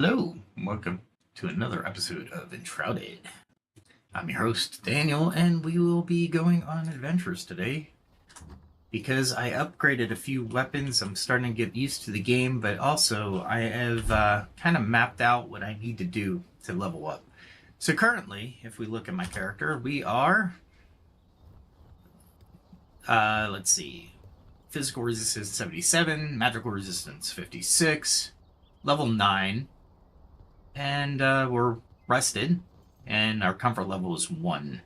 Hello, welcome to another episode of Enshrouded. I'm your host, Daniel, and we will be going on adventures today. Because I upgraded a few weapons, I'm starting to get used to the game, but also I have kind of mapped out what I need to do to level up. So currently, if we look at my character, we are... let's see. Physical resistance 77, magical resistance 56, level 9, and we're rested, and our comfort level is 1.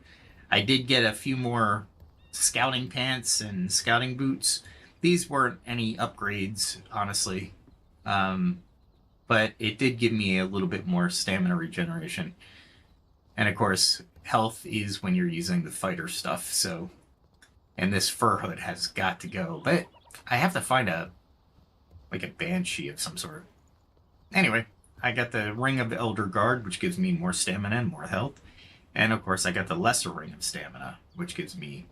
I did get a few more scouting pants and scouting boots. These weren't any upgrades, honestly, but it did give me a little bit more stamina regeneration. And of course, health is when you're using the fighter stuff, so... And this fur hood has got to go. But I have to find a banshee of some sort. Anyway, I got the Ring of Elder Guard, which gives me more stamina and more health. And of course, I got the Lesser Ring of Stamina, which gives me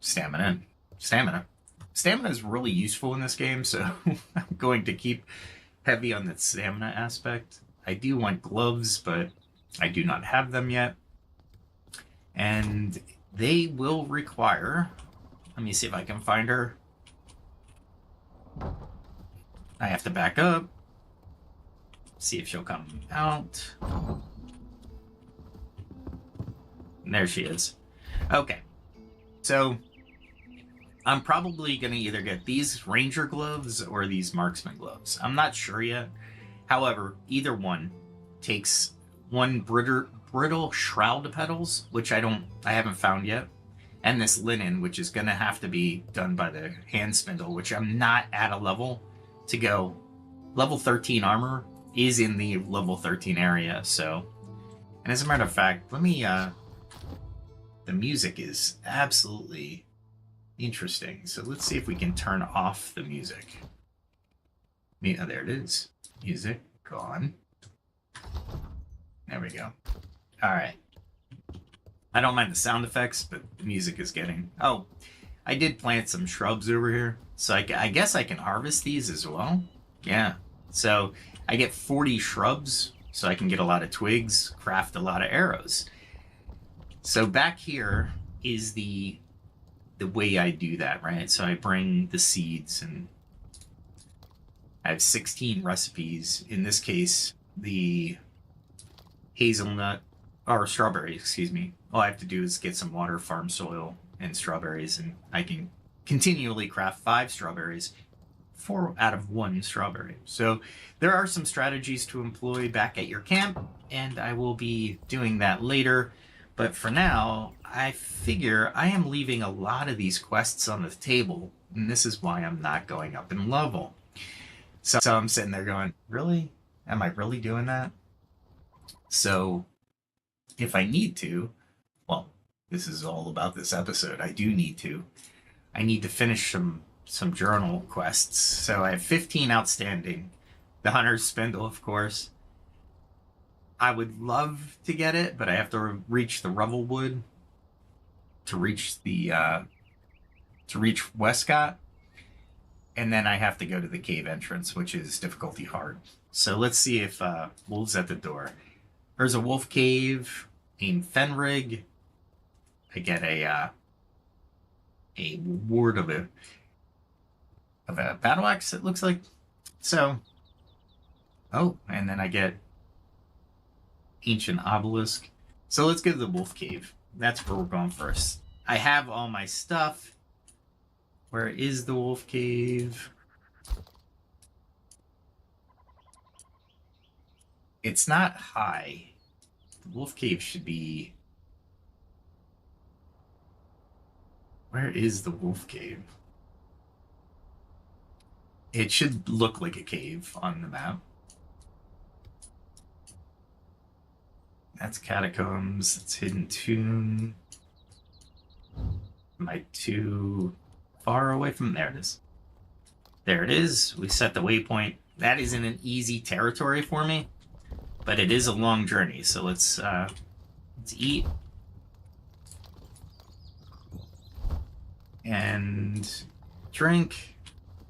stamina and stamina. Stamina is really useful in this game, so I'm going to keep heavy on the stamina aspect. I do want gloves, but I do not have them yet. And they will require... Let me see if I can find her. I have to back up. See if she'll come out. And there she is. Okay. So, I'm probably going to either get these ranger gloves or these marksman gloves. I'm not sure yet. However, either one takes one brittle shroud petals, which I haven't found yet, and this linen, which is going to have to be done by the hand spindle, which I'm not at a level to go. Level 13 armor is in the level 13 area, so... And as a matter of fact, let me, the music is absolutely interesting, so let's see if we can turn off the music. Yeah, there it is. Music, gone. There we go. Alright. I don't mind the sound effects, but the music is getting... Oh, I did plant some shrubs over here, so I guess I can harvest these as well. Yeah. So I get 40 shrubs, so I can get a lot of twigs, craft a lot of arrows. So back here is the way I do that, right? So I bring the seeds, and I have 16 recipes. In this case, the hazelnut... Or strawberries, excuse me. All I have to do is get some water, farm soil, and strawberries, and I can continually craft 5 strawberries, 4 out of 1 strawberry. So there are some strategies to employ back at your camp, and I will be doing that later. But for now, I figure I am leaving a lot of these quests on the table, and this is why I'm not going up in level. So I'm sitting there going, really? Am I really doing that? So... if I need to, well, this is all about this episode. I need to finish some journal quests. So I have 15 outstanding. The Hunter's Spindle, of course. I would love to get it, but I have to reach the Revelwood to reach the to reach Westcott, and then I have to go to the cave entrance, which is difficulty hard. So let's see if Wolf's at the door. There's a wolf cave named Fenrig. I get a ward of a battle axe, it looks like. So, oh, and then I get ancient obelisk. So let's go to the wolf cave. That's where we're going first. I have all my stuff. Where is the wolf cave? It's not high. The wolf cave should be... Where is the wolf cave? It should look like a cave on the map. That's catacombs. That's hidden tomb. Am I too far away from... There it is. There it is. We set the waypoint. That is in an easy territory for me. But it is a long journey, so let's eat. And drink.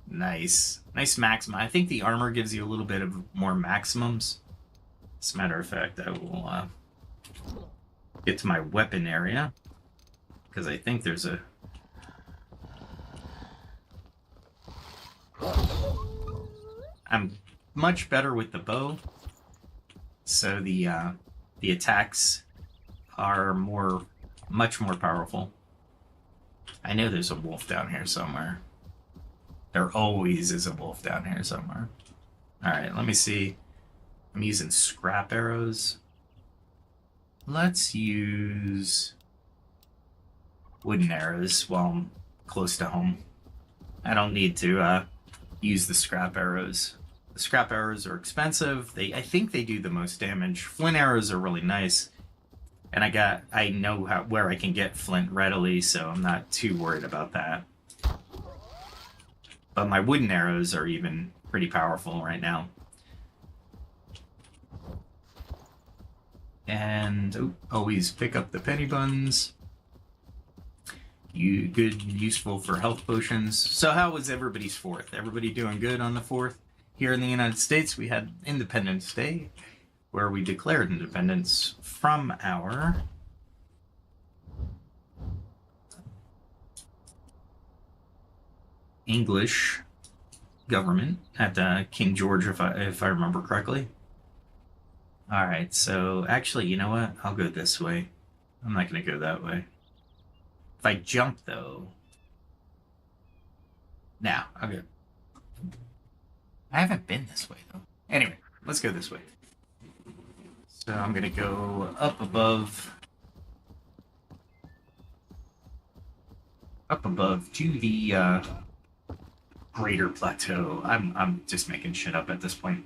Nice. Nice maximum. I think the armor gives you a little bit of more maximums. As a matter of fact, I will get to my weapon area, because I think there's a... I'm much better with the bow, so the attacks are much more powerful. I know there's a wolf down here somewhere. There always is a wolf down here somewhere. Alright, let me see. I'm using scrap arrows. Let's use wooden arrows while I'm close to home. I don't need to use the scrap arrows. The scrap arrows are expensive. I think they do the most damage. Flint arrows are really nice. And I know where I can get flint readily, so I'm not too worried about that. But my wooden arrows are even pretty powerful right now. And always pick up the penny buns. Useful for health potions. So how was everybody's 4th? Everybody doing good on the 4th? Here in the United States, we had Independence Day, where we declared independence from our English government at King George, if I remember correctly. All right, so actually, you know what? I'll go this way. I'm not going to go that way. If I jump, though... Now, I'll go. I haven't been this way, though. Anyway, let's go this way. So I'm going to go up above to the greater plateau. I'm just making shit up at this point.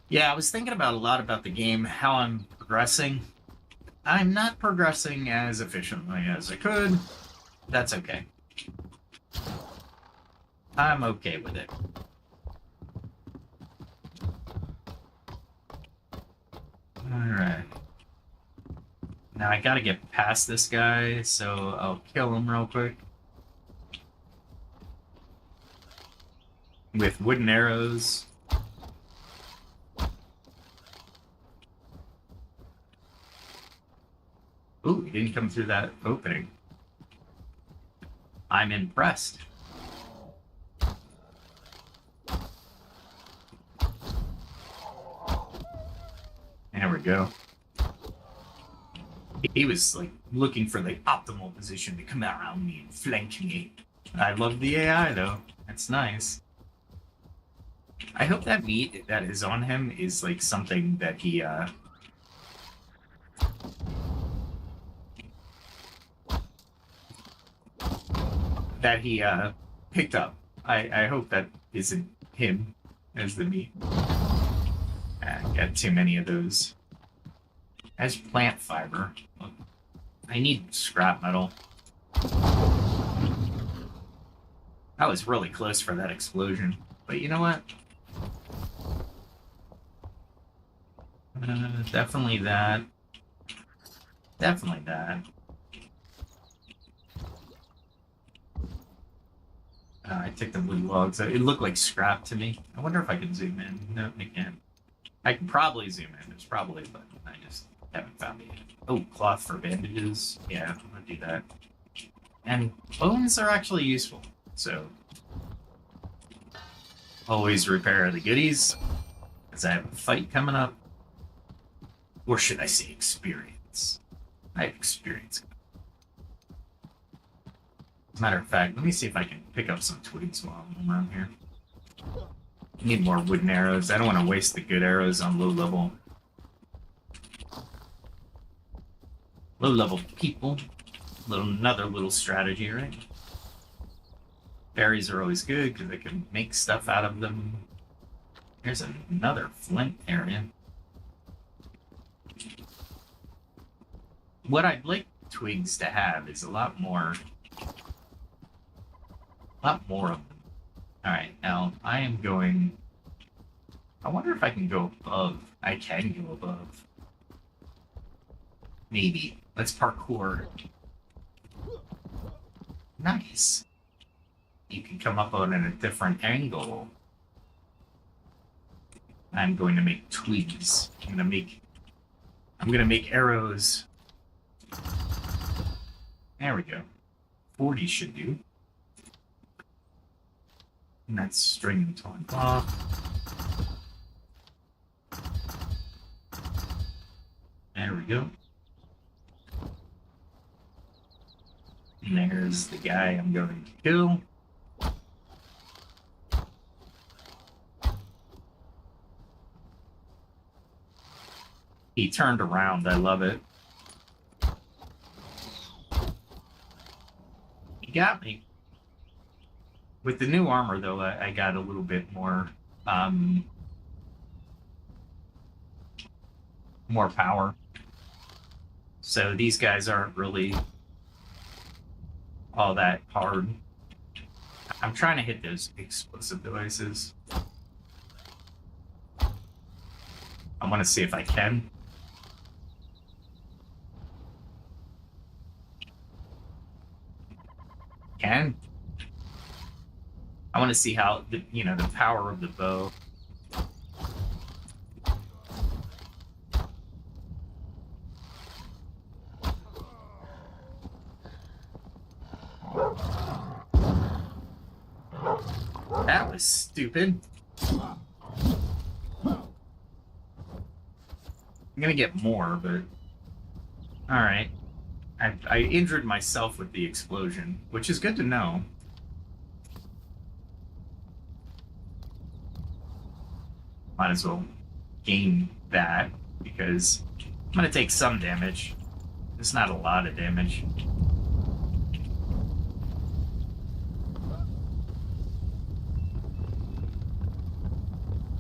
Yeah, I was thinking about a lot about the game, how I'm progressing. I'm not progressing as efficiently as I could. That's okay. I'm okay with it. Alright. Now I gotta get past this guy, so I'll kill him real quick. With wooden arrows. Ooh, he didn't come through that opening. I'm impressed. There we go. He was like looking for the optimal position to come around me and flank me. I love the AI though. That's nice. I hope that meat that is on him is like something that he picked up. I hope that isn't him as the meat. Got too many of those. As plant fiber. I need scrap metal. I was really close for that explosion. But you know what? Definitely that. Definitely that. I took the blue logs. It looked like scrap to me. I wonder if I can zoom in. No, I can't. I can probably zoom in. There's probably a button. I just haven't found it yet. Oh, cloth for bandages. Yeah, I'm gonna do that. And bones are actually useful. So, always repair the goodies. Because I have a fight coming up. Or should I say experience? I have experience. As a matter of fact, let me see if I can pick up some twigs while I'm around here. I need more wooden arrows. I don't want to waste the good arrows on low level people. Another little strategy, right? Berries are always good because I can make stuff out of them. Here's another flint area. What I'd like twigs to have is a lot more of them. Alright, now I am going... I wonder if I can go above. I can go above. Maybe. Let's parkour. Nice. you can come up on it at a different angle. I'm going to make twigs. I'm gonna make arrows. There we go. 40 should do. And that's string torn off. There we go. And there's the guy I'm going to kill. He turned around. I love it. He got me. With the new armor, though, I got a little bit more, more power. So these guys aren't really all that hard. I'm trying to hit those explosive devices. I want to see if I can. I want to see how the power of the bow. That was stupid. I'm gonna get more, but all right. I injured myself with the explosion, which is good to know. Might as well gain that, because I'm going to take some damage. It's not a lot of damage.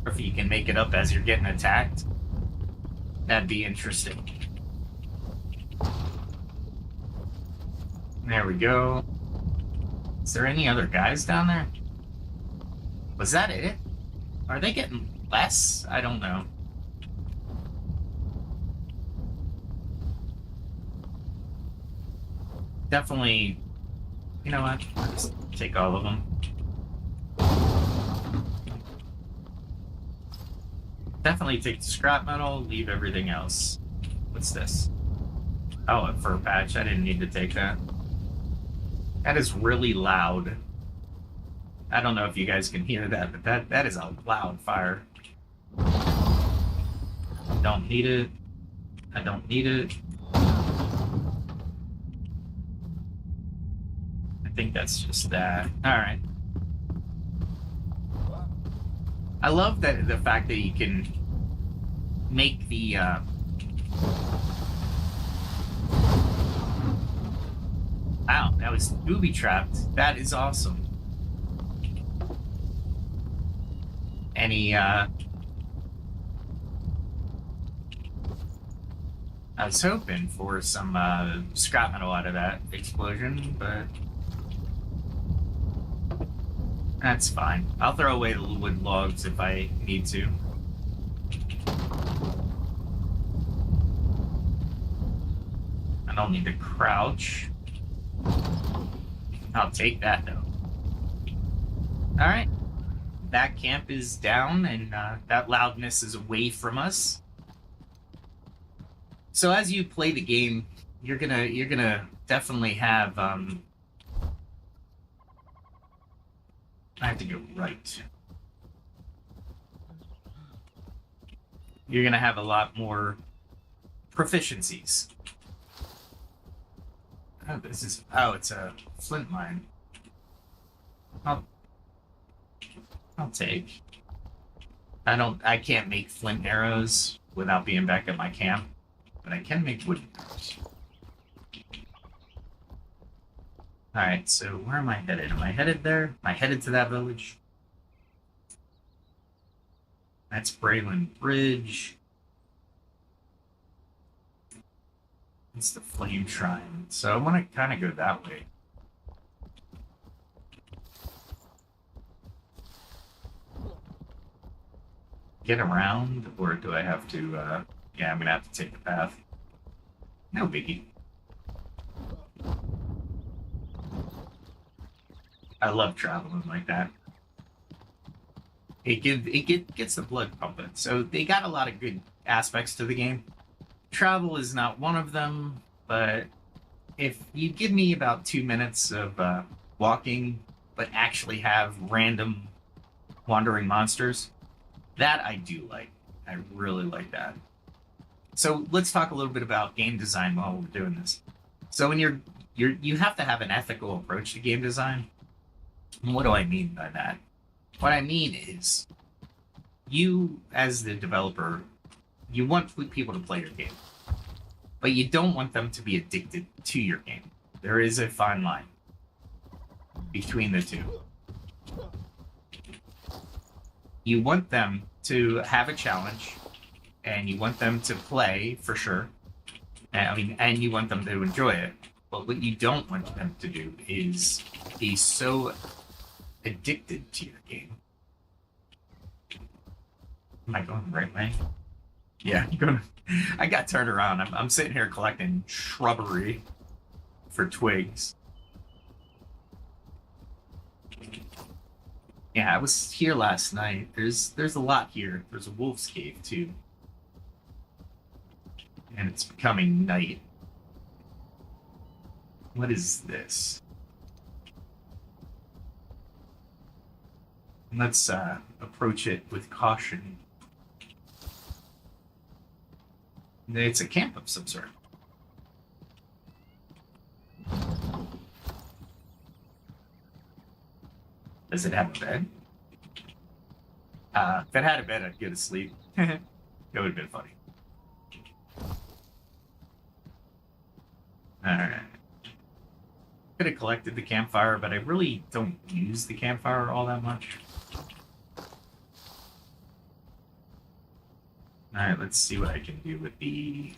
Or if you can make it up as you're getting attacked, that'd be interesting. There we go. Is there any other guys down there? Was that it? Are they getting less? I don't know. Definitely, you know what? I'll just take all of them. Definitely take the scrap metal, leave everything else. What's this? Oh, a fur patch. I didn't need to take that. That is really loud. I don't know if you guys can hear that, but that is a loud fire. Don't need it. I don't need it. I think that's just that. Alright. I love that the fact that you can make the wow, that was booby trapped. That is awesome. Any I was hoping for some scrap metal out of that explosion, but that's fine. I'll throw away the wood logs if I need to. I don't need to crouch. I'll take that, though. Alright. That camp is down, and that loudness is away from us. So as you play the game, you're gonna definitely have I have to go right. You're gonna have a lot more proficiencies. Oh, this is it's a flint mine. I'll take. I can't make flint arrows without being back at my camp, but I can make wooden arrows. Alright, so where am I headed? Am I headed there? Am I headed to that village? That's Braylon Bridge. It's the Flame Tryin. So I want to kind of go that way. Get around, or do I have to, yeah, I'm gonna have to take the path. No biggie. I love traveling like that. Gets the blood pumping. So they got a lot of good aspects to the game. Travel is not one of them, but if you give me about 2 minutes of walking, but actually have random wandering monsters, that I do like. I really like that. So let's talk a little bit about game design while we're doing this. So when you have to have an ethical approach to game design. And what do I mean by that? What I mean is, you as the developer, you want people to play your game, but you don't want them to be addicted to your game. There is a fine line between the two. You want them to have a challenge, and you want them to play for sure. And you want them to enjoy it. But what you don't want them to do is be so addicted to your game. Am I going the right way? Yeah, I got turned around. I'm sitting here collecting shrubbery for twigs. Yeah, I was here last night. There's a lot here. There's a wolf's cave too. And it's becoming night. What is this? Let's approach it with caution. It's a camp of some sort. Does it have a bed? If it had a bed, I'd go to sleep. It would have been funny. Alright. Could have collected the campfire, but I really don't use the campfire all that much. Alright, let's see what I can do with the...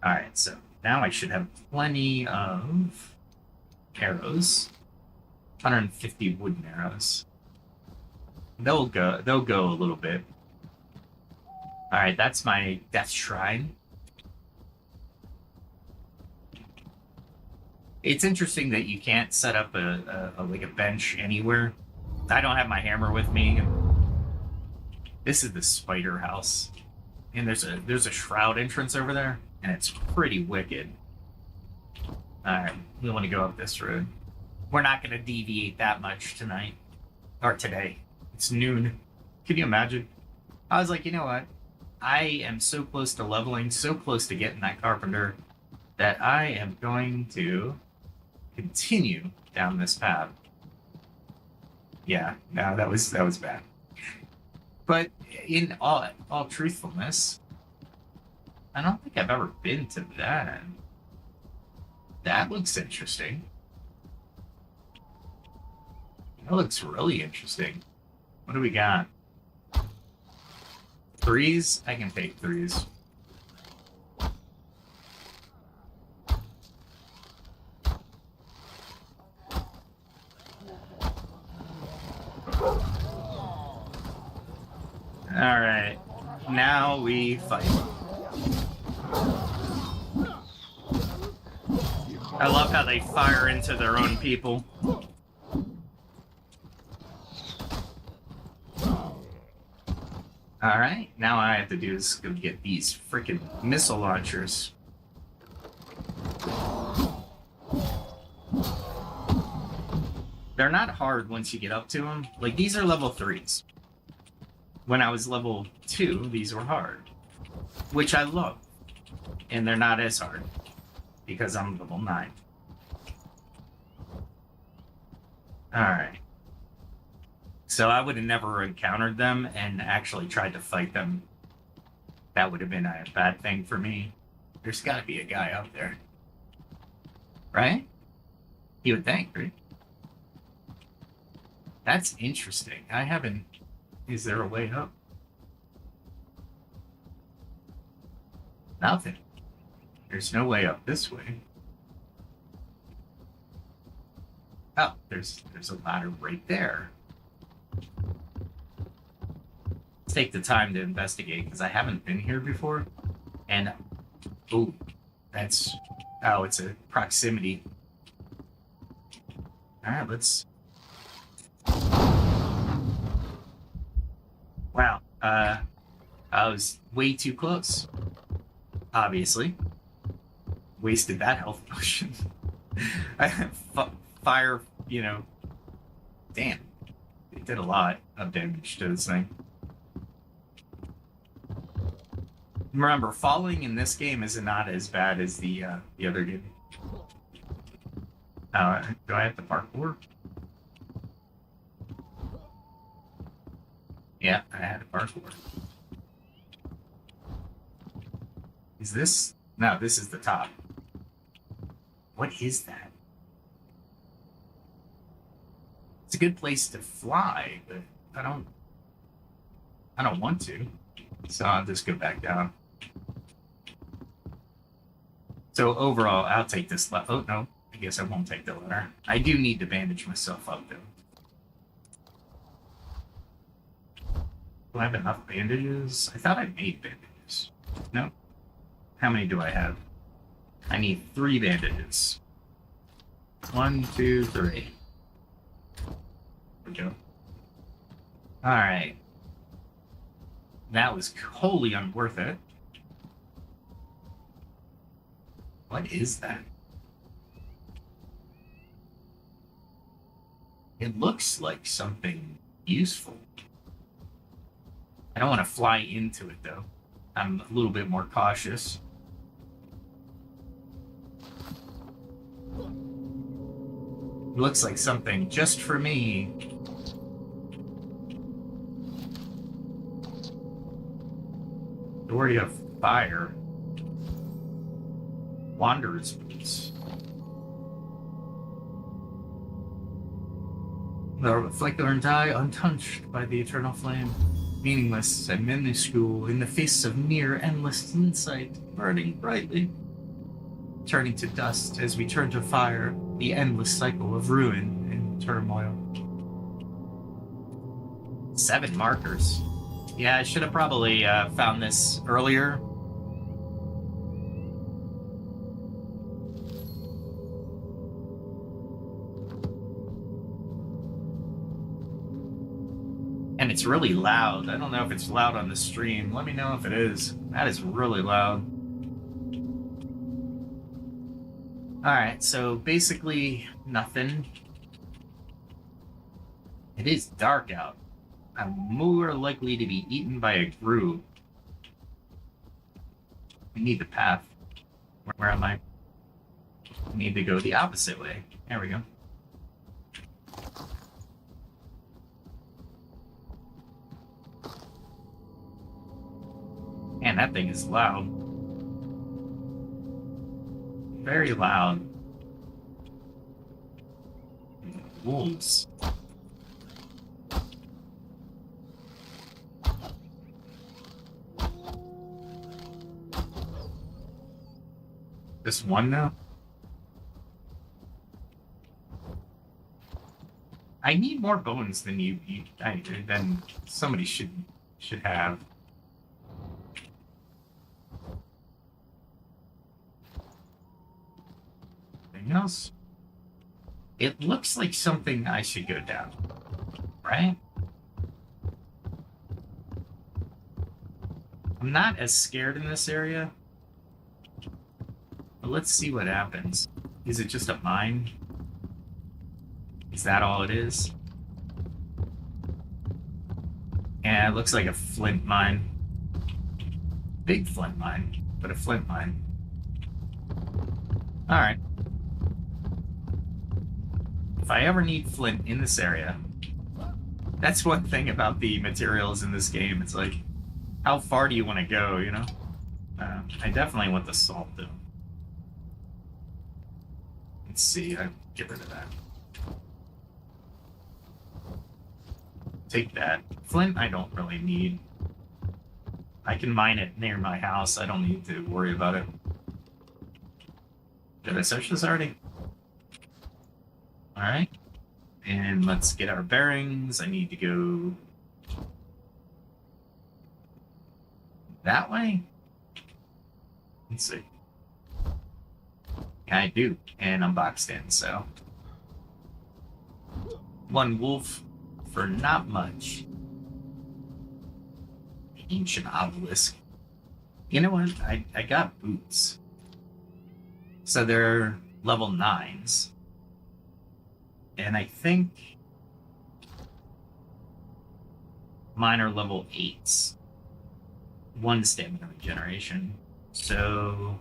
Alright, so now I should have plenty of arrows. 150 wooden arrows. They'll go a little bit. Alright, that's my death shrine. It's interesting that you can't set up like a bench anywhere. I don't have my hammer with me. This is the spider house, and there's a shroud entrance over there, and it's pretty wicked. All right, we want to go up this road. We're not going to deviate that much tonight or today. It's noon. Can you imagine? I was like, you know what? I am so close to leveling, so close to getting that carpenter, that I am going to continue down this path. Yeah, no, that was bad. But in all truthfulness, I don't think I've ever been to that. That looks interesting. That looks really interesting. What do we got? Threes? I can take threes. Alright, now we fight. I love how they fire into their own people. Alright, now all I have to do is go get these freaking missile launchers. They're not hard once you get up to them. Like, these are level 3s. When I was level 2, these were hard. Which I love. And they're not as hard. Because I'm level 9. Alright. So I would have never encountered them and actually tried to fight them. That would have been a bad thing for me. There's gotta be a guy out there. Right? You would think, right? That's interesting. I haven't... Is there a way up? Nothing. There's no way up this way. Oh, there's a ladder right there. Let's take the time to investigate, because I haven't been here before. And, ooh, that's Oh, it's a proximity. Alright, let's... Wow, I was way too close. Obviously. Wasted that health potion. Fire, you know... Damn. It did a lot of damage to this thing. Remember, falling in this game is not as bad as the other game. Do I have to parkour? Yeah, I had to parkour. Is this? No, this is the top. What is that? It's a good place to fly, but I don't want to. So I'll just go back down. So overall, I'll take this left. Oh, no. I guess I won't take the ladder. I do need to bandage myself up, though. Do I have enough bandages? I thought I made bandages. No. How many do I have? I need 3 bandages. 1, 2, 3. There we go. Alright. That was wholly unworth it. What is that? It looks like something useful. I don't want to fly into it, though. I'm a little bit more cautious. It looks like something just for me. Story of Fire. Wanderer's Boots. The reflector and I, untouched by the eternal flame, meaningless and minuscule in the face of near endless insight, burning brightly, turning to dust as we turn to fire, the endless cycle of ruin and turmoil. 7 markers. Yeah, I should have probably found this earlier. And it's really loud. I don't know if it's loud on the stream. Let me know if it is. That is really loud. Alright, so basically nothing. It is dark out. I'm more likely to be eaten by a grue. We need the path. Where am I? I need to go the opposite way. There we go. Man, that thing is loud. Very loud. Wolves. This one now? I need more bones than than somebody should have. Anything else? It looks like something I should go down, right? I'm not as scared in this area. But let's see what happens. Is it just a mine? Is that all it is? Yeah, it looks like a flint mine. Big flint mine, but a flint mine. Alright. If I ever need flint in this area, that's one thing about the materials in this game. It's like, how far do you want to go, you know? I definitely want the salt, though. Let's see, I'll get rid of that. Take that. Flint I don't really need. I can mine it near my house. I don't need to worry about it. Did I search this already? Alright. And let's get our bearings. I need to go that way? Let's see. I do, and I'm boxed in, so. One wolf for not much. Ancient obelisk. You know what? I got boots. So they're level 9s. And I think mine are level 8s. 1 stamina regeneration. So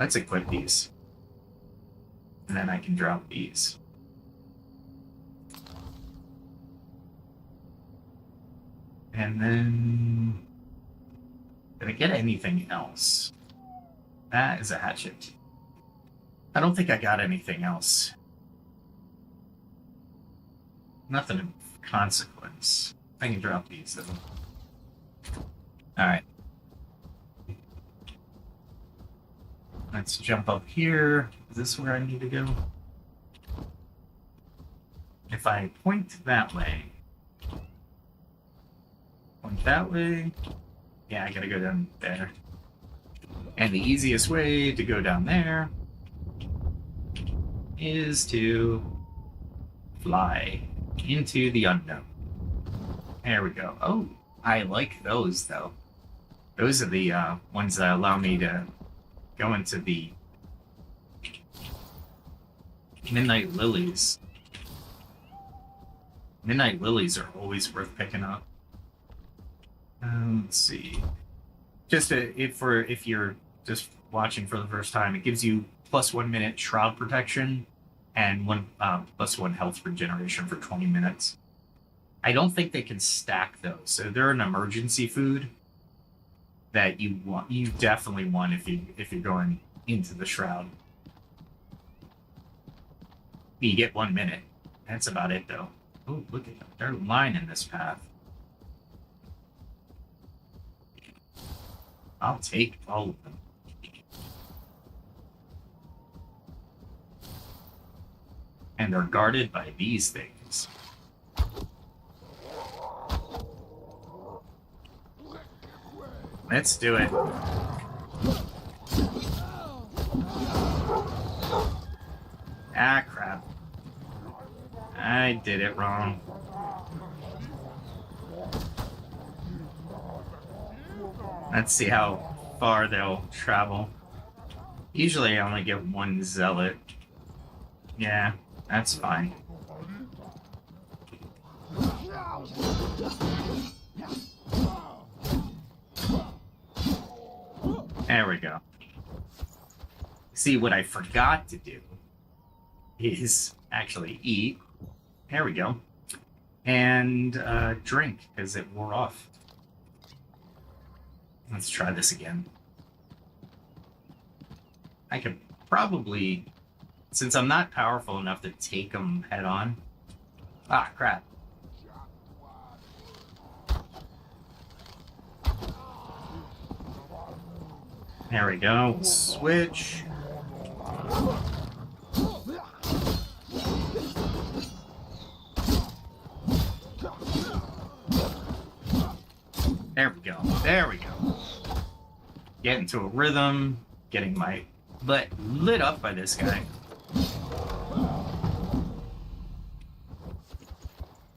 let's equip these. And then I can drop these. And then... did I get anything else? That is a hatchet. I don't think I got anything else. Nothing of consequence. I can drop these though. Alright. Let's jump up here. Is this where I need to go? If I point that way. Point that way. Yeah, I gotta go down there. And the easiest way to go down there is to fly into the unknown. There we go. Oh, I like those though. Those are the ones that allow me to go into the Midnight Lilies. Midnight Lilies are always worth picking up. Let's see. Just if you're just watching for the first time, it gives you +1 minute shroud protection and +1 health regeneration for 20 minutes. I don't think they can stack those, so they're an emergency food that you definitely want if you're going into the shroud. You get 1 minute. That's about it though. Oh, look at them. They're lining this path. I'll take all of them. And they're guarded by these things. Let's do it. Ah, crap. I did it wrong. Let's see how far they'll travel. Usually I only get 1 zealot. Yeah, that's fine. There we go. See, what I forgot to do is actually eat. There we go. And drink, because it wore off. Let's try this again. I could probably, since I'm not powerful enough to take them head on. Ah, crap. There we go. Switch. There we go. There we go. Get into a rhythm. Getting my butt lit up by this guy.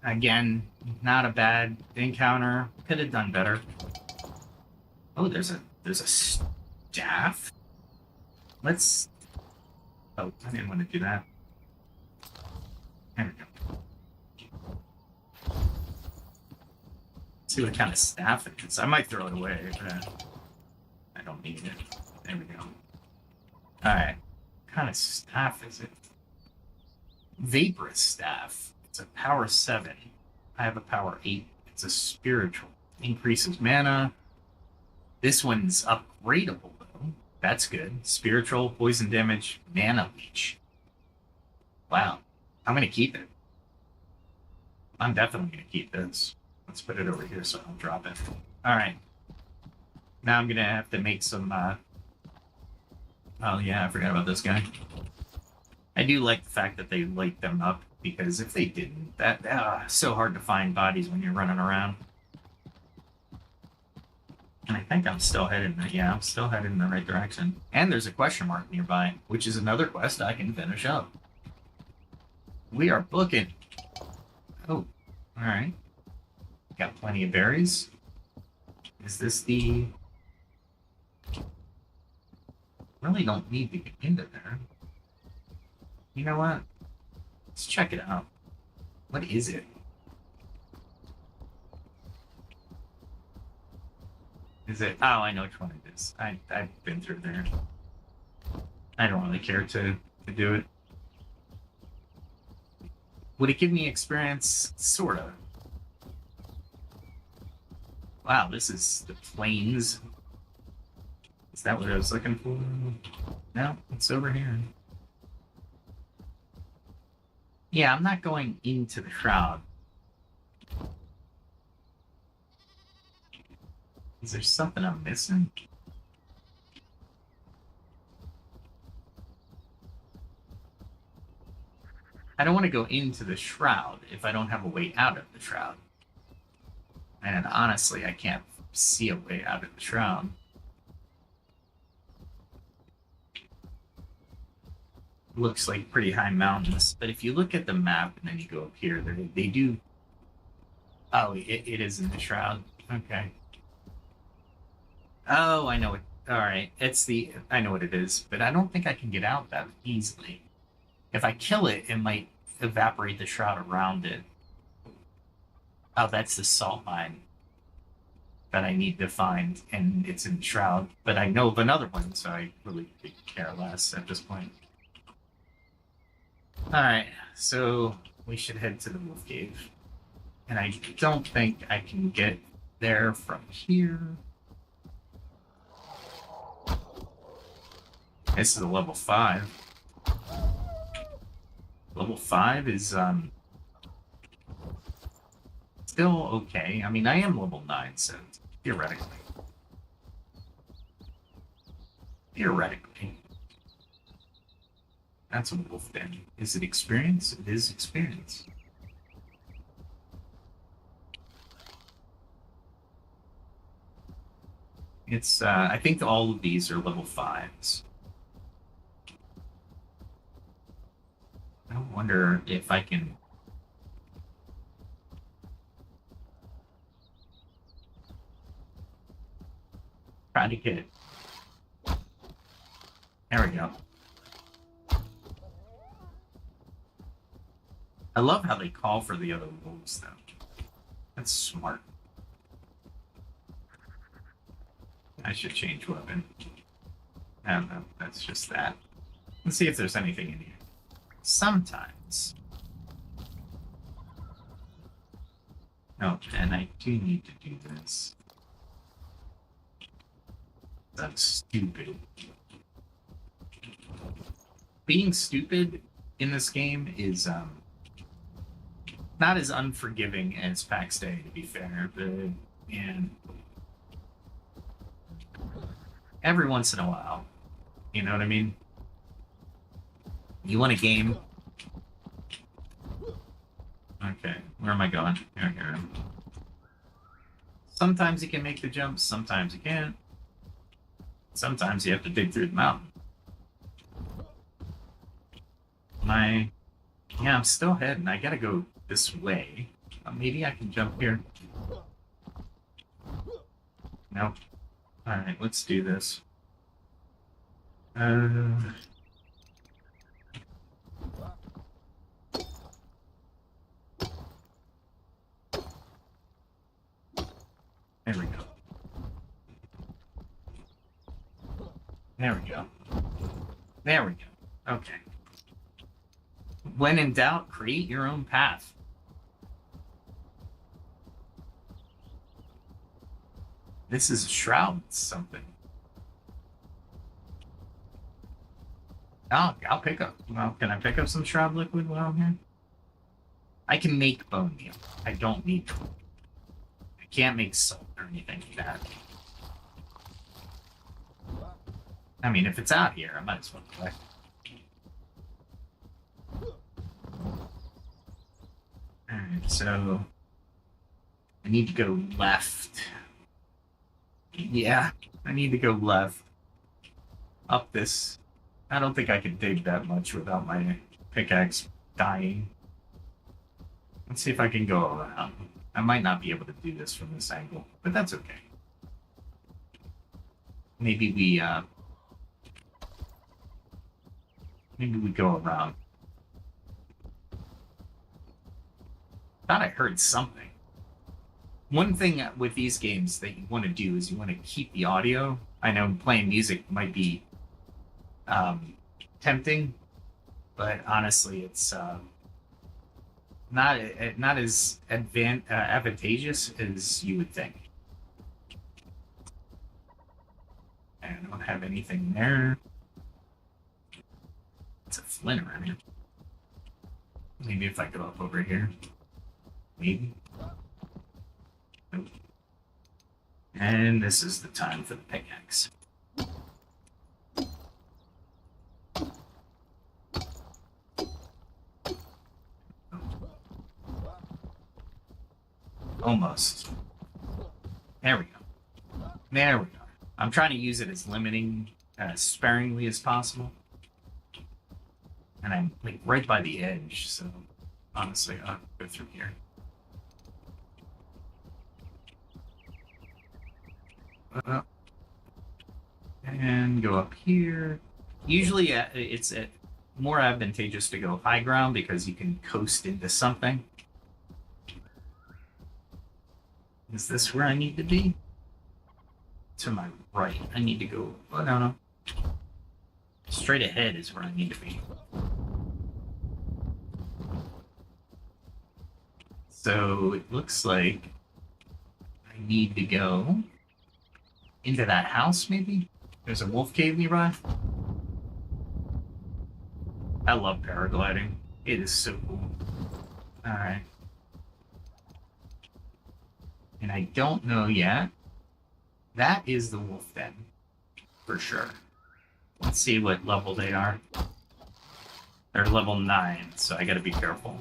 Again, not a bad encounter. Could have done better. Oh, there's a staff? Let's... oh, I didn't want to do that. There we go. See what kind of staff it is. I might throw it away, but I don't need it. There we go. Alright. What kind of staff is it? Vaporous staff. It's a power 7. I have a power 8. It's a spiritual. Increases mana. This one's upgradable, though. That's good. Spiritual, poison damage, mana leech. Wow. I'm going to keep it. I'm definitely going to keep this. Let's put it over here so I don't drop it. Alright. Now I'm going to have to make some... oh, yeah, I forgot about this guy. I do like the fact that they light them up, because if they didn't, it's so hard to find bodies when you're running around. And I think I'm still headed. Yeah, I'm still headed in the right direction. And there's a question mark nearby, which is another quest I can finish up. We are booking. Oh, all right. Got plenty of berries. Is this the? Really don't need to get into there. You know what? Let's check it out. What is it? Is it? Oh, I know which one it is. I've been through there. I don't really care to do it. Would it give me experience? Sorta. Wow, this is the plains. Is that what I was looking for? No, it's over here. Yeah, I'm not going into the shroud. Is there something I'm missing? I don't want to go into the shroud if I don't have a way out of the shroud. And honestly, I can't see a way out of the shroud. Looks like pretty high mountains, but if you look at the map and then you go up here, they do. Oh, it is in the shroud. Okay. Oh, I know it. All right, I know what it is, but I don't think I can get out that easily. If I kill it, it might evaporate the shroud around it. Oh, that's the salt mine that I need to find, and it's in the shroud. But I know of another one, so I really care less at this point. Alright, so we should head to the wolf cave. And I don't think I can get there from here. This is a level 5. Level 5 is, still okay. I mean, I am level 9, so theoretically. Theoretically. That's a wolf den. Is it experience? It is experience. It's, I think all of these are level 5s. I wonder if I can... try to get it. There we go. I love how they call for the other wolves, though. That's smart. I should change weapon. I don't know. That's just that. Let's see if there's anything in here. Sometimes. Oh, and I do need to do this. That's stupid. Being stupid in this game is, not as unforgiving as PAX Day, to be fair, but, and every once in a while, you know what I mean? You want a game? Okay, where am I going? Here I am. Sometimes you can make the jump, sometimes you can't. Sometimes you have to dig through the mountain. Yeah, I'm still heading. I gotta go this way. Maybe I can jump here. Nope. Alright, let's do this. There we go. There we go. There we go. Okay. When in doubt, create your own path. This is Shroud something. Oh, I'll pick up. Well, can I pick up some Shroud liquid while I'm here? I can make bone meal. I don't need to. I can't make salt or anything like that. I mean, if it's out here, I might as well collect it. Alright, so I need to go left. Yeah, I need to go left. Up this. I don't think I can dig that much without my pickaxe dying. Let's see if I can go around. I might not be able to do this from this angle, but that's okay. Maybe we go around. Thought I heard something. One thing with these games that you want to do is you want to keep the audio. I know playing music might be tempting, but honestly, it's not as advantageous as you would think. I don't have anything there. It's a flint around here. Maybe if I go up over here. Maybe. Nope. And this is the time for the pickaxe. Almost. There we go. There we go. I'm trying to use it as limiting, as sparingly as possible. And I'm like right by the edge, so honestly, I'll go through here. And go up here. Usually it's more advantageous to go high ground because you can coast into something. Is this where I need to be? To my right. I need to go... Oh, no. Straight ahead is where I need to be. So it looks like I need to go into that house, maybe? There's a wolf cave nearby. I love paragliding. It is so cool. Alright. And I don't know yet. That is the wolf den. For sure. Let's see what level they are. They're level 9, so I gotta be careful.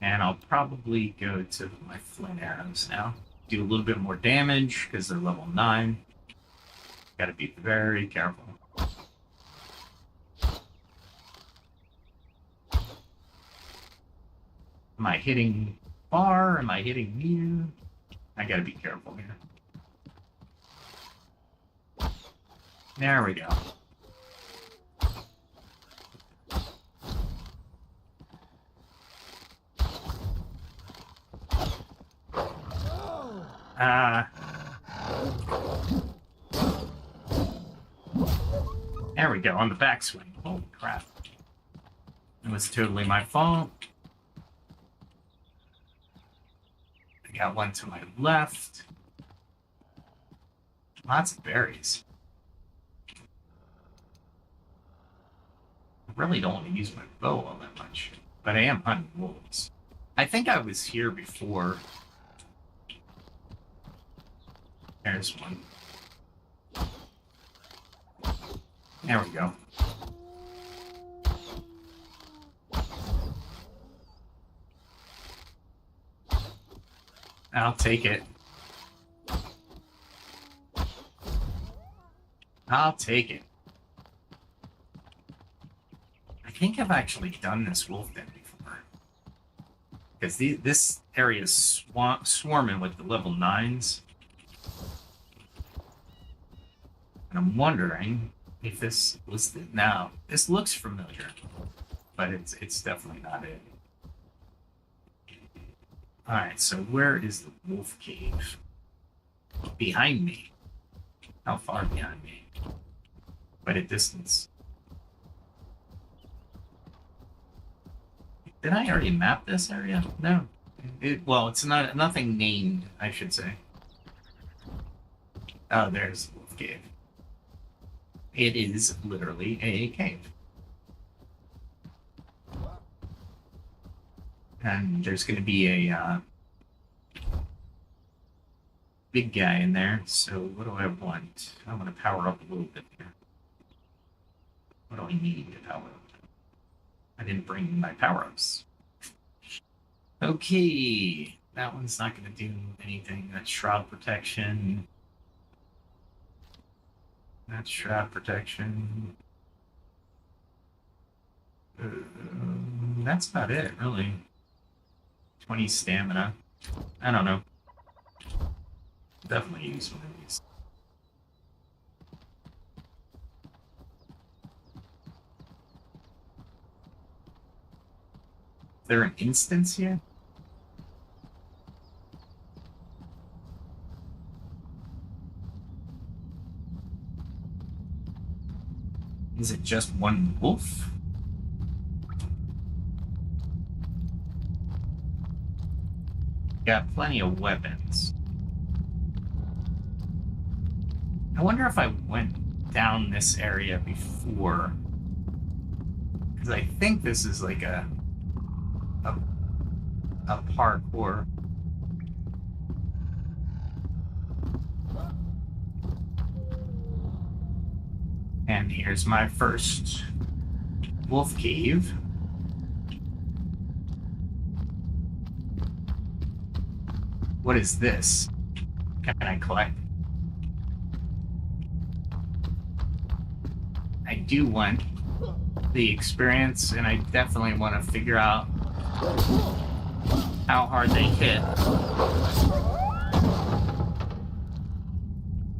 And I'll probably go to my flint arrows now. Do a little bit more damage, because they're level 9. Gotta be very careful. Am I hitting far? Am I hitting near? I gotta be careful here. There we go. There we go, on the backswing. Holy crap. It was totally my fault. I got one to my left. Lots of berries. I really don't want to use my bow all that much, but I am hunting wolves. I think I was here before. There's one. There we go. I'll take it. I'll take it. I think I've actually done this wolf den before. Because this area is swarming with the level 9s. And I'm wondering if this was the... Now, this looks familiar, but it's definitely not it. Alright, so where is the wolf cave? Behind me. How far behind me? Quite a distance. Did I already map this area? No. Well, it's nothing named, I should say. Oh, there's the wolf cave. It is literally a cave. And there's going to be a big guy in there, so what do I want? I want to power up a little bit here. What do I need to power up? I didn't bring my power-ups. Okay, that one's not going to do anything. That's shroud protection. That's shroud protection. That's about it, really. 20 stamina. I don't know. Definitely use one of these. Is there an instance here? Is it just one wolf? Got plenty of weapons. I wonder if I went down this area before. Because I think this is like a parkour. And here's my first wolf cave. What is this? Can I collect? I do want the experience, and I definitely want to figure out how hard they hit.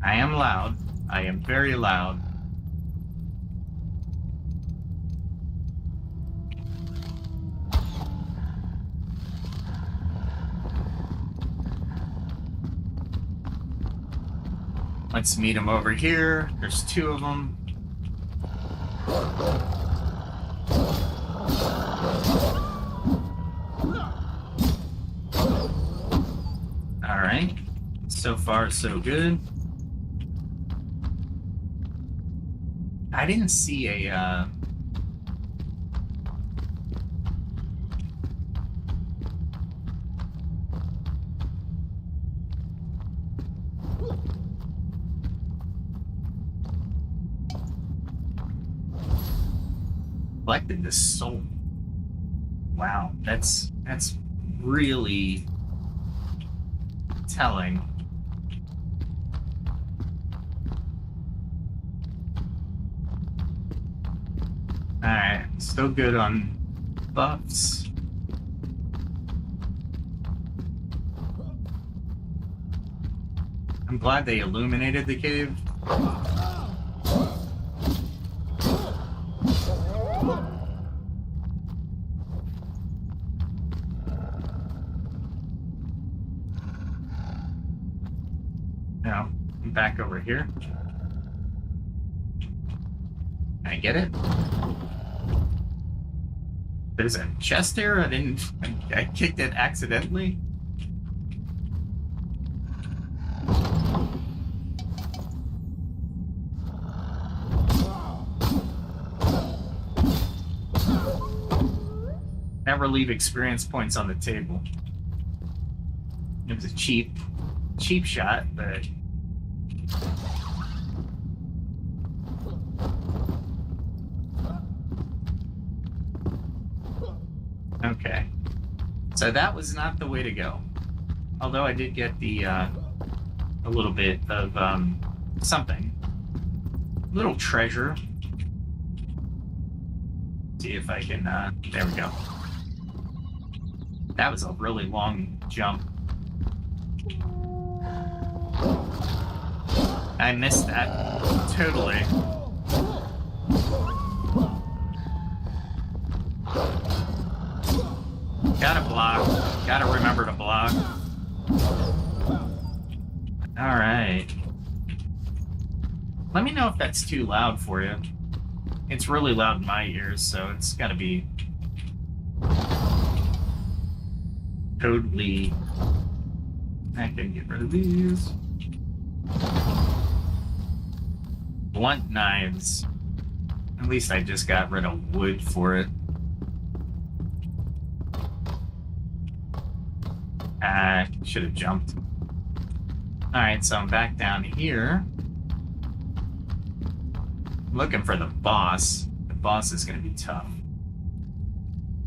I am loud. I am very loud. Let's meet them over here. There's two of them. All right. So far, so good. I didn't see a collected the soul. Wow, that's really telling. Alright, still good on buffs. I'm glad they illuminated the cave. Now, I'm back over here. Can I get it? There's a chest there? I kicked it accidentally? Never leave experience points on the table. It was a cheap shot, but okay. So that was not the way to go. Although I did get the a little bit of something. Little treasure. See if I can there we go. That was a really long jump. I missed that totally. Gotta block. Gotta remember to block. Alright. Let me know if that's too loud for you. It's really loud in my ears, so it's gotta be totally. I can get rid of these. Blunt knives. At least I just got rid of wood for it. I should have jumped. Alright, so I'm back down here. Looking for the boss. The boss is going to be tough.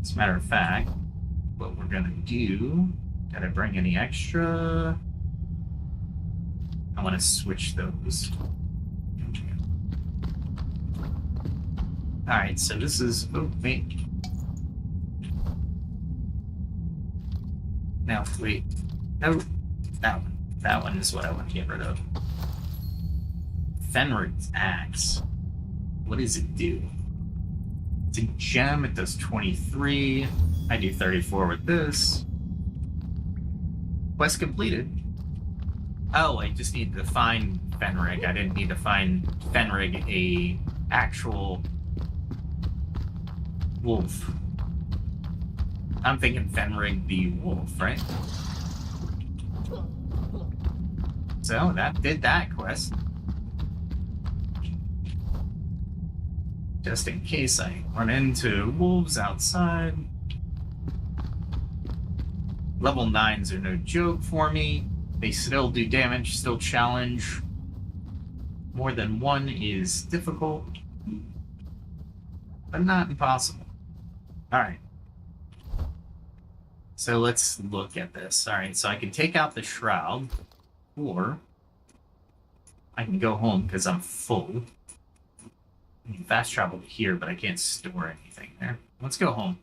As a matter of fact, what we're gonna do. Gotta bring any extra. I want to switch those. Alright, so this is... Oh, wait. Now, wait. No, that one. That one is what I want to get rid of. Fenrig's axe. What does it do? It's a gem. It does 23. I do 34 with this. Quest completed. Oh, I just need to find Fenrig. I didn't need to find Fenrig a actual wolf. I'm thinking Fenrig the wolf, right? So that did that quest. Just in case I run into wolves outside. Level 9s are no joke for me. They still do damage, still challenge. More than one is difficult, but not impossible. Alright. So let's look at this. Alright, so I can take out the shroud, or I can go home because I'm full. I can fast travel here, but I can't store anything there. Let's go home.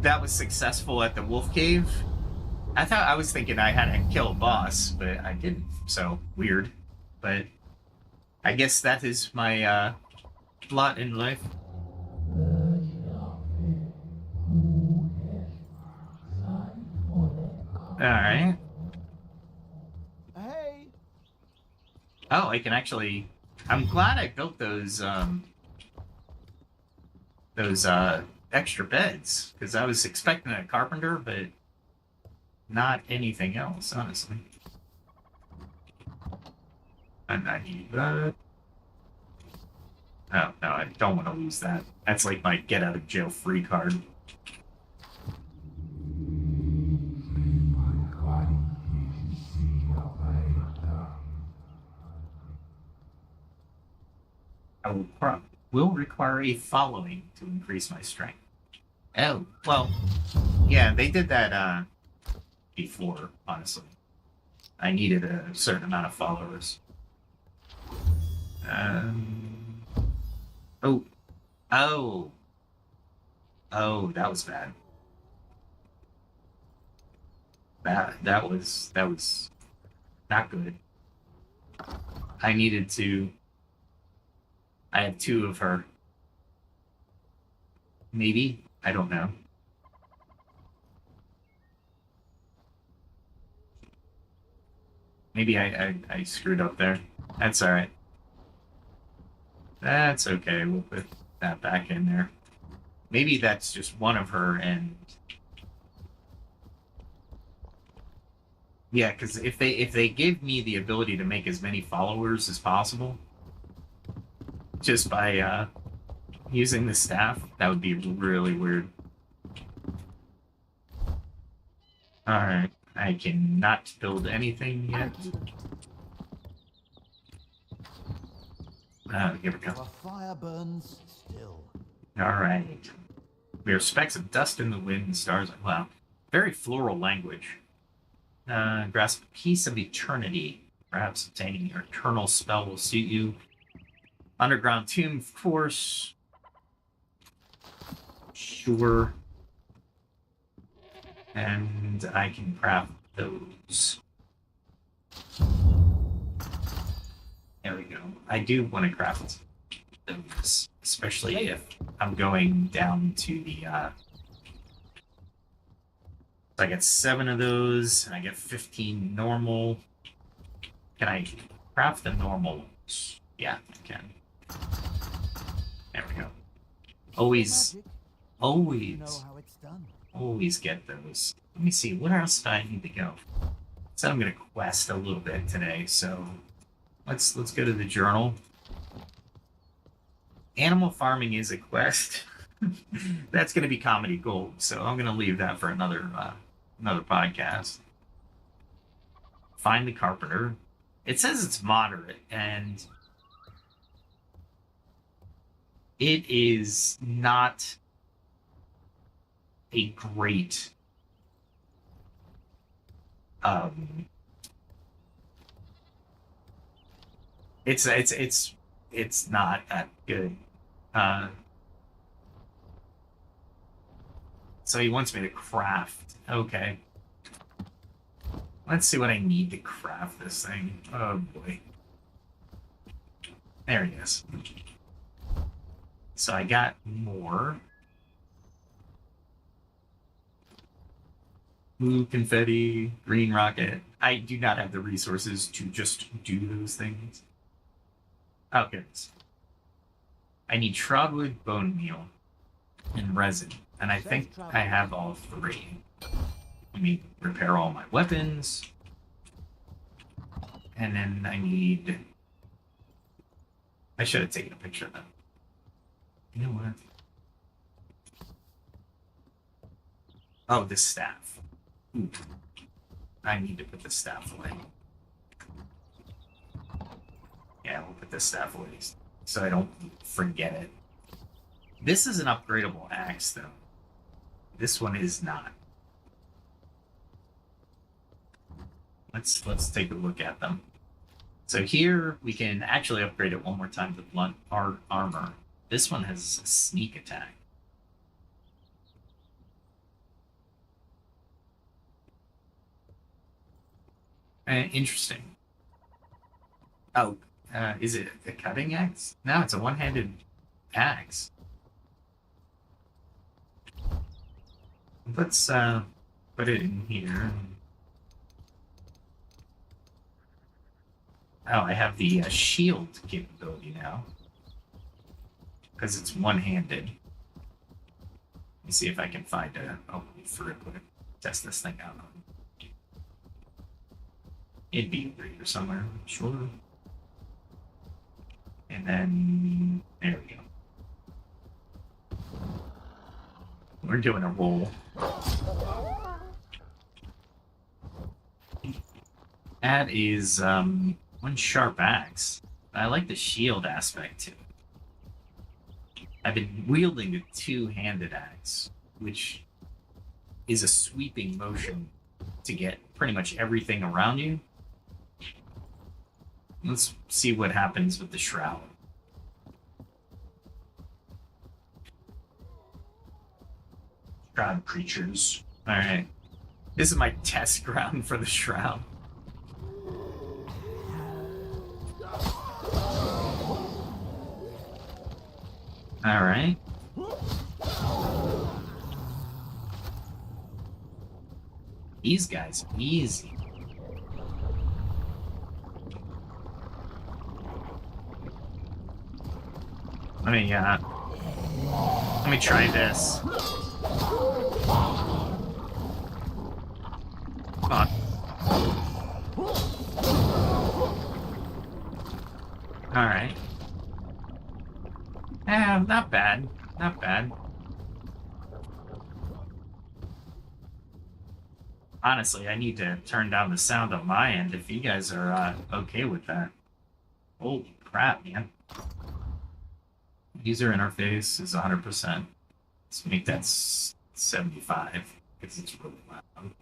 That was successful at the wolf cave. I was thinking I had to kill a boss, but I didn't. So, weird. But I guess that is my lot in life. Alright. Hey. Oh, I can actually... I'm glad I built those extra beds, because I was expecting a carpenter, but not anything else, honestly. And I need that. Oh, no, I don't want to lose that. That's like my get out of jail free card. I will require a following to increase my strength. Oh, well, yeah, they did that before, honestly. I needed a certain amount of followers. Oh, that was bad. That was not good. I needed to... I have 2 of her. Maybe? I don't know. Maybe I screwed up there. That's alright. That's okay. We'll put that back in there. Maybe that's just one of her and... Yeah, because if they give me the ability to make as many followers as possible, just by using the staff, that would be really weird. Alright, I cannot build anything yet. Here we go. The fire burns still. Alright. We are specks of dust in the wind and stars. Wow. Very floral language. Grasp a piece of eternity. Perhaps obtaining your eternal spell will suit you. Underground tomb, of course. Sure. And I can craft those. There we go. I do want to craft those, especially if I'm going down to the, so I get 7 of those, and I get 15 normal. Can I craft the normal ones? Yeah, I can. There we go. Always get those. Let me see, where else do I need to go? So I'm gonna quest a little bit today, so let's go to the journal. Animal farming is a quest. That's gonna be comedy gold, so I'm gonna leave that for another podcast. Find the carpenter. It says it's moderate, and it is not a great um it's not that good. Uh so he wants me to craft. Okay. Let's see what I need to craft this thing. Oh boy. There he is. So I got more. Blue confetti, green rocket. I do not have the resources to just do those things. Oh, here it is. I need shrouded bone meal and resin, and I think I have all three. Let me repair all my weapons. And then I need... I should have taken a picture of them. You know what? Oh, this staff. Ooh. I need to put the staff away. Yeah, we'll put this staff away so I don't forget it. This is an upgradable axe, though. This one is not. Let's take a look at them. So here we can actually upgrade it one more time to blunt armor. This one has a sneak attack. Interesting. Oh, is it a cutting axe? No, it's a one-handed axe. Let's put it in here. Oh, I have the shield capability now. Because it's one-handed. Let me see if I can find a... Oh, for it, test this thing out. It'd be over here somewhere, sure. And then... There we go. We're doing a roll. That is, one sharp axe. I like the shield aspect too. I've been wielding a two-handed axe, which is a sweeping motion to get pretty much everything around you. Let's see what happens with the shroud. Shroud creatures. Alright. This is my test ground for the shroud. Alright. These guys, easy. Let me try this. Come on. Alright. Not bad. Not bad. Honestly, I need to turn down the sound on my end if you guys are okay with that. Holy crap, man. User interface is 100%. Let's make that 75 because it's really loud.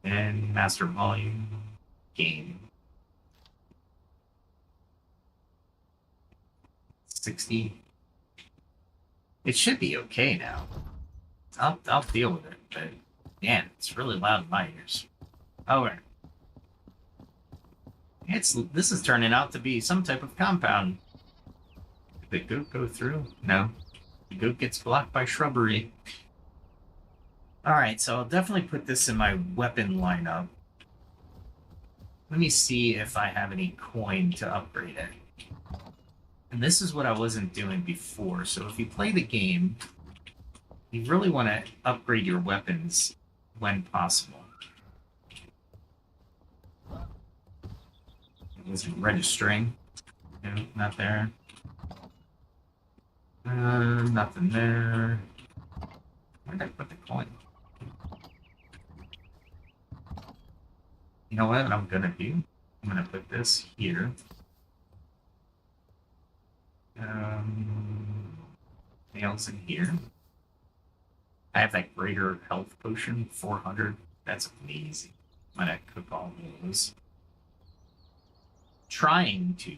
And master volume, game. 60. It should be okay now. I'll deal with it, but man, it's really loud in my ears. Oh, right. This is turning out to be some type of compound. Did the goat go through? No. The goat gets blocked by shrubbery. Alright, so I'll definitely put this in my weapon lineup. Let me see if I have any coin to upgrade it. And this is what I wasn't doing before. So if you play the game, you really want to upgrade your weapons when possible. It wasn't registering. No, not there. Nothing there. Where did I put the coin? You know what I'm gonna do? I'm gonna put this here. Nails in here. I have that greater health potion, 400. That's amazing. I'm gonna cook all those. Trying to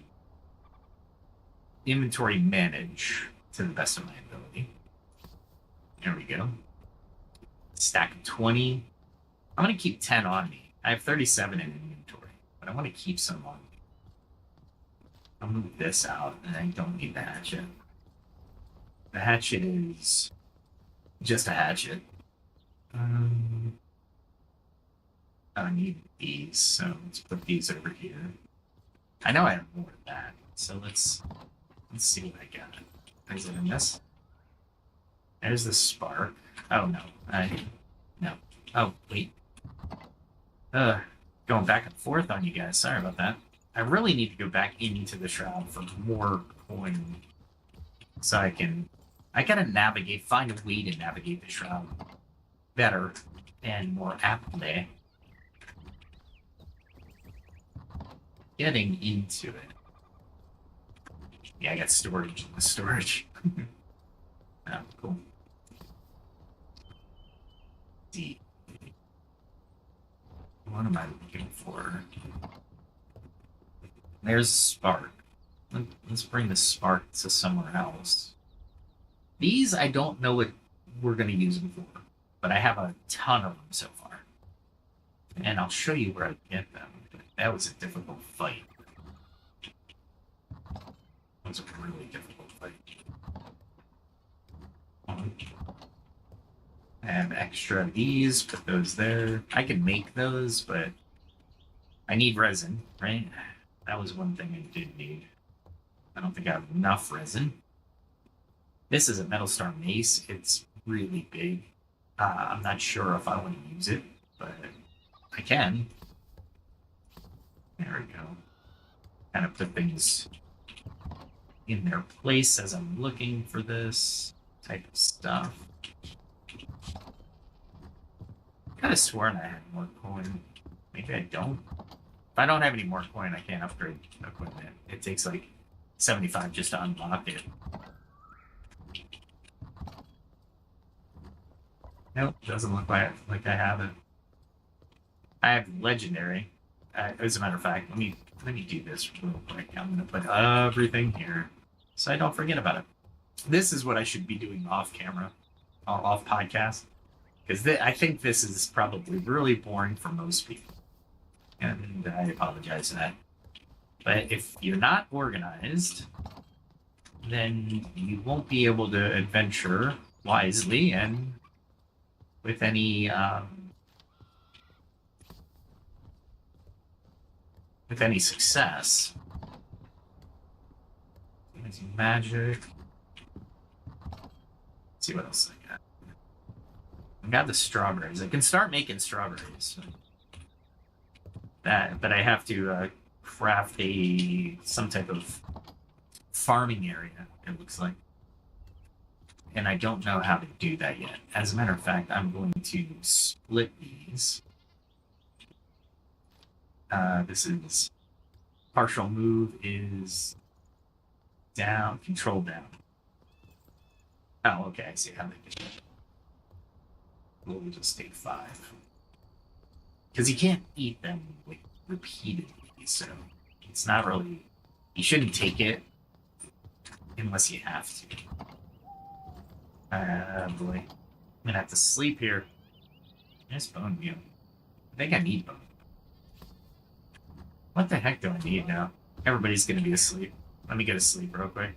inventory manage to the best of my ability. There we go. Stack of 20. I'm gonna keep 10 on me. I have 37 in inventory, but I want to keep some on me. I'll move this out, and I don't need the hatchet. The hatchet is just a hatchet. I need these, so let's put these over here. I know I have more of that, so let's see what I got. Is it in this? There's the spark. Oh no, no. Oh wait. Going back and forth on you guys. Sorry about that. I really need to go back into the shroud for more coin, so I gotta navigate, find a way to navigate the shroud better and more aptly. Getting into it. Yeah, I got storage in the storage. Oh, cool. D. What am I looking for? There's spark. Let's bring the spark to somewhere else. These, I don't know what we're going to use them for, but I have a ton of them so far. And I'll show you where I get them. That was a difficult fight. That was a really difficult fight. I have extra of these, put those there. I can make those, but I need resin, right? That was one thing I did need. I don't think I have enough resin. This is a Metal Star Mace. It's really big. I'm not sure if I want to use it, but I can. There we go. Kind of put things in their place as I'm looking for this type of stuff. I could have sworn I had more coin. Maybe I don't. If I don't have any more coin, I can't upgrade equipment. It takes like 75 just to unlock it. Nope, doesn't look like I have it. I have legendary. As a matter of fact, let me do this real quick. I'm gonna put everything here so I don't forget about it. This is what I should be doing off camera, off podcast, because I think this is probably really boring for most people, and I apologize for that. But if you're not organized, then you won't be able to adventure wisely and with any success. Magic. Let's see what else I got. I got the strawberries. I can start making strawberries. But I have to craft some type of farming area, it looks like. And I don't know how to do that yet. As a matter of fact, I'm going to split these. This is partial move is down, control down. Oh, okay, I see how they do it. We'll just take 5. Because you can't eat them like repeatedly, so it's not really. You shouldn't take it unless you have to. Boy. I'm gonna have to sleep here. Nice bone meal. I think I need bone. What the heck do I need now? Everybody's gonna be asleep. Let me get to sleep real quick.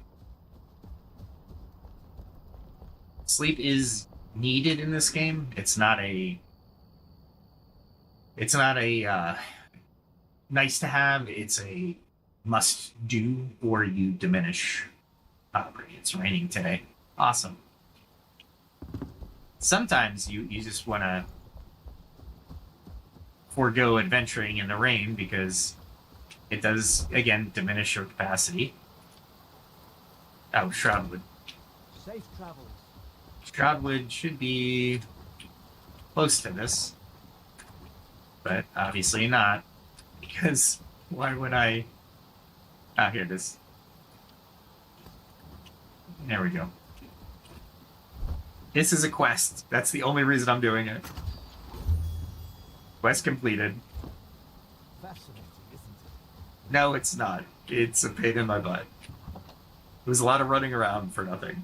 Sleep is needed in this game. It's not a nice to have. It's a must do, or you diminish. It's raining today. Awesome. Sometimes you just want to forego adventuring in the rain because it does, again, diminish your capacity. Oh, Shrouded. Safe travels. Shrouded should be close to this, but obviously not, because why would I? Ah, here it is. There we go. This is a quest. That's the only reason I'm doing it. Quest completed. Fascinating, isn't it? No, it's not. It's a pain in my butt. It was a lot of running around for nothing.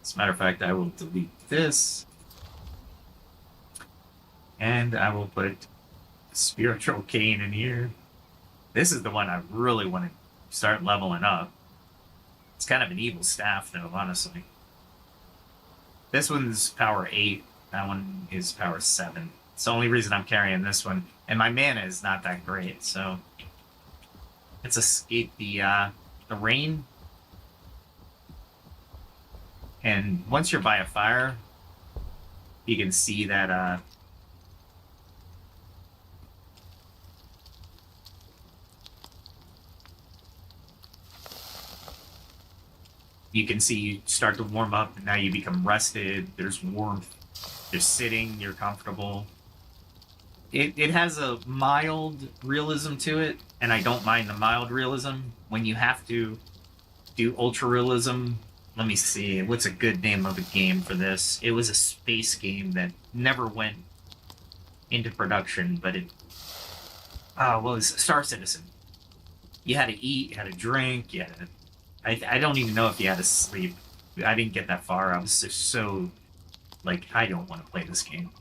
As a matter of fact, I will delete this. And I will put spiritual cane in here. This is the one I really want to start leveling up. It's kind of an evil staff, though, honestly. This one's power 8. That one is power 7. It's the only reason I'm carrying this one. And my mana is not that great, so... Let's escape the rain. And once you're by a fire, you can see that... you can see you start to warm up, and now you become rested. There's warmth. You're sitting. You're comfortable. It has a mild realism to it, and I don't mind the mild realism. When you have to do ultra realism, let me see. What's a good name of a game for this? It was a space game that never went into production, but it... what was it? Star Citizen. You had to eat, you had to drink, you had to... I don't even know if you had to sleep. I didn't get that far. I was just so, like, I don't want to play this game.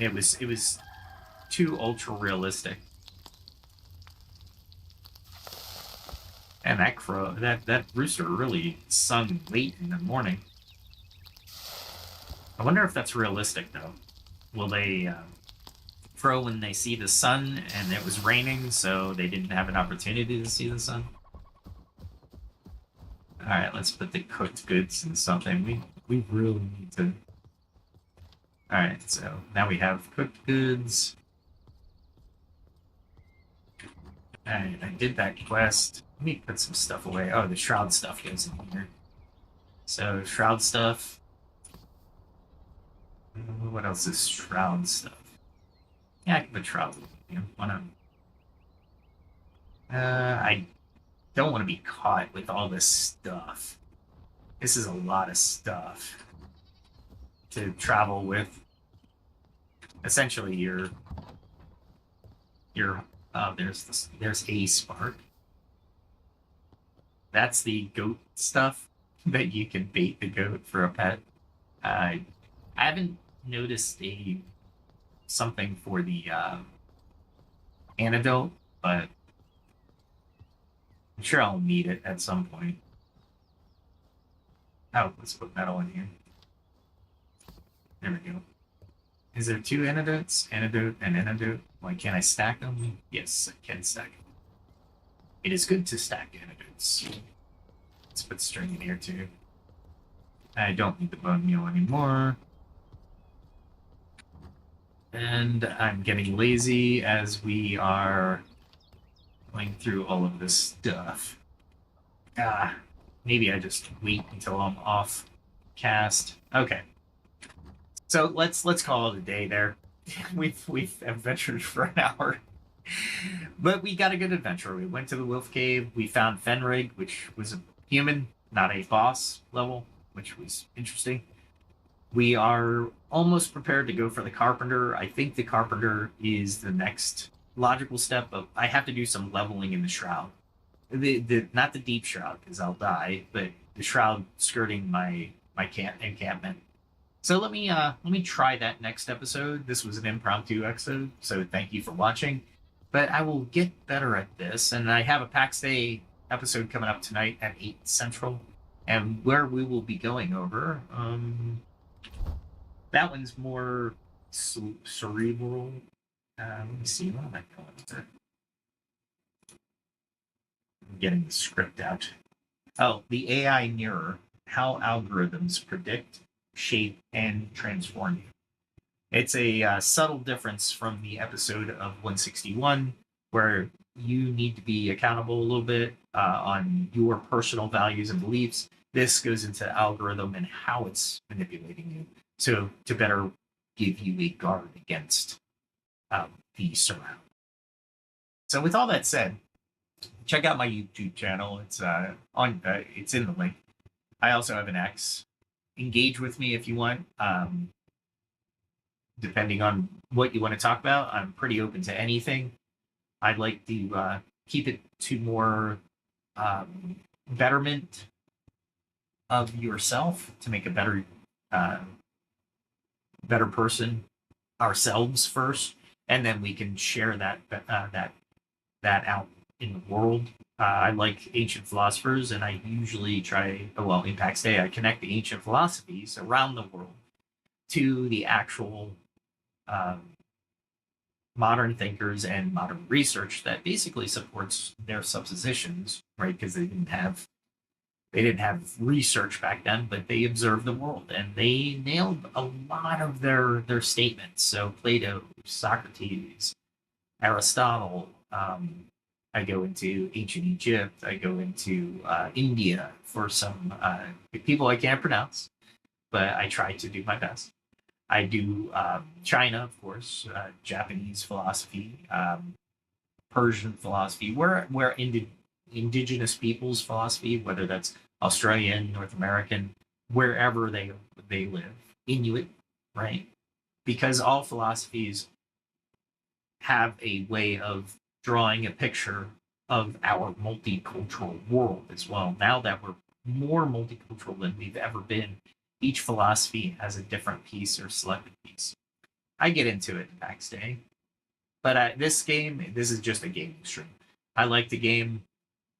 It was too ultra realistic. And that crow, that rooster really sung late in the morning. I wonder if that's realistic, though. Will they crow when they see the sun and it was raining, so they didn't have an opportunity to see the sun? Alright, let's put the cooked goods in something. We really need to... Alright, so now we have cooked goods. Alright, I did that quest. Let me put some stuff away. Oh, the shroud stuff goes in here. So, shroud stuff. What else is shroud stuff? Yeah, I can put shroud. Why not? I don't want to be caught with all this stuff. This is a lot of stuff to travel with. Essentially, there's a spark. That's the goat stuff that you can bait the goat for a pet. I haven't noticed something for the antidote, but I'm sure I'll need it at some point. Oh, let's put metal in here. There we go. Is there 2 antidotes? Antidote and antidote. Why can't I stack them? Yes, I can stack them. It is good to stack antidotes. Let's put string in here too. I don't need the bone meal anymore. And I'm getting lazy as we are going through all of this stuff. Maybe I just wait until I'm off cast. Okay. So let's call it a day there. We've adventured for an hour. But we got a good adventure. We went to the Wolf Cave, we found Fenrig, which was a human, not a boss level, which was interesting. We are almost prepared to go for the Carpenter. I think the Carpenter is the next logical step, but I have to do some leveling in the Shroud. Not the deep Shroud, because I'll die, but the Shroud skirting my encampment. So let me try that next episode. This was an impromptu episode, so thank you for watching. But I will get better at this, and I have a PAX Day episode coming up tonight at 8 Central, and where we will be going over, that one's more cerebral. Let me see, what am I going with? I'm getting the script out. Oh, the AI mirror, how algorithms predict, shape, and transform you. It's a subtle difference from the episode of 161, where you need to be accountable a little bit on your personal values and beliefs. This goes into algorithm and how it's manipulating you, so to better give you a guard against the surround. So with all that said, check out my YouTube channel. It's it's in the link. I also have an X. engage with me if you want. Depending on what you want to talk about, I'm pretty open to anything. I'd like to keep it to more betterment of yourself to make a better person ourselves first, and then we can share that out in the world. I like ancient philosophers, and I usually try. Well, in PAX Day, I connect the ancient philosophies around the world to the actual modern thinkers and modern research that basically supports their suppositions, right? Because they didn't have research back then, but they observed the world and they nailed a lot of their statements. So Plato, Socrates, Aristotle. I go into ancient Egypt. I go into India for some people I can't pronounce, but I try to do my best. I do China, of course, Japanese philosophy, Persian philosophy, where indigenous peoples' philosophy, whether that's Australian, North American, wherever they live, Inuit, right? Because all philosophies have a way of drawing a picture of our multicultural world as well. Now that we're more multicultural than we've ever been, each philosophy has a different piece or selected piece. I get into it next day, but this is just a gaming stream. I like the game.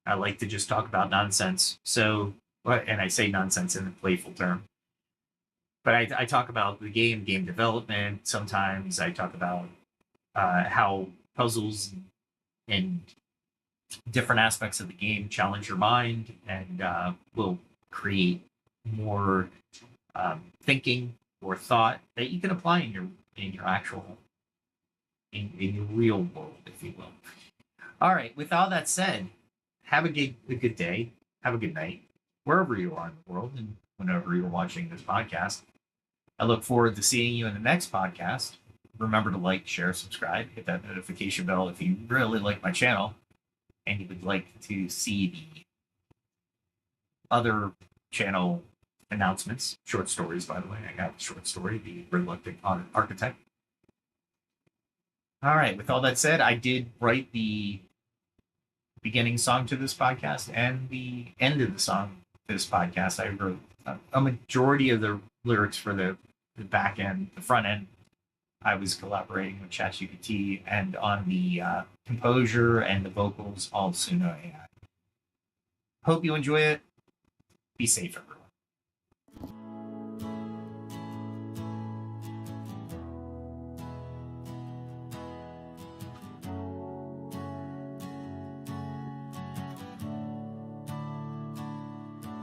I like to just talk about nonsense. So, and I say nonsense in a playful term, but I talk about the game development. Sometimes I talk about how puzzles and different aspects of the game challenge your mind and will create more thinking or thought that you can apply in your actual in your real world, if you will. All right. With all that said, have a good day, have a good night, wherever you are in the world, and whenever you're watching this podcast. I look forward to seeing you in the next podcast. Remember to like, share, subscribe, hit that notification bell if you really like my channel and you would like to see the other channel announcements. Short stories, by the way. I got a short story, The Reluctant Architect. All right, with all that said, I did write the beginning song to this podcast and the end of the song to this podcast. I wrote a majority of the lyrics for the back end, the front end. I was collaborating with ChatGPT, and on the composure and the vocals, all Suno AI. Hope you enjoy it. Be safe, everyone.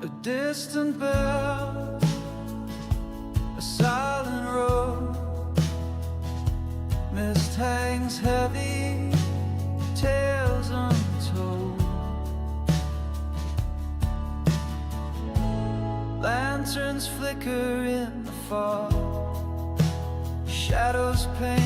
A distant bell, a silent road, mist hangs heavy, tales untold. Lanterns flicker in the fog, shadows paint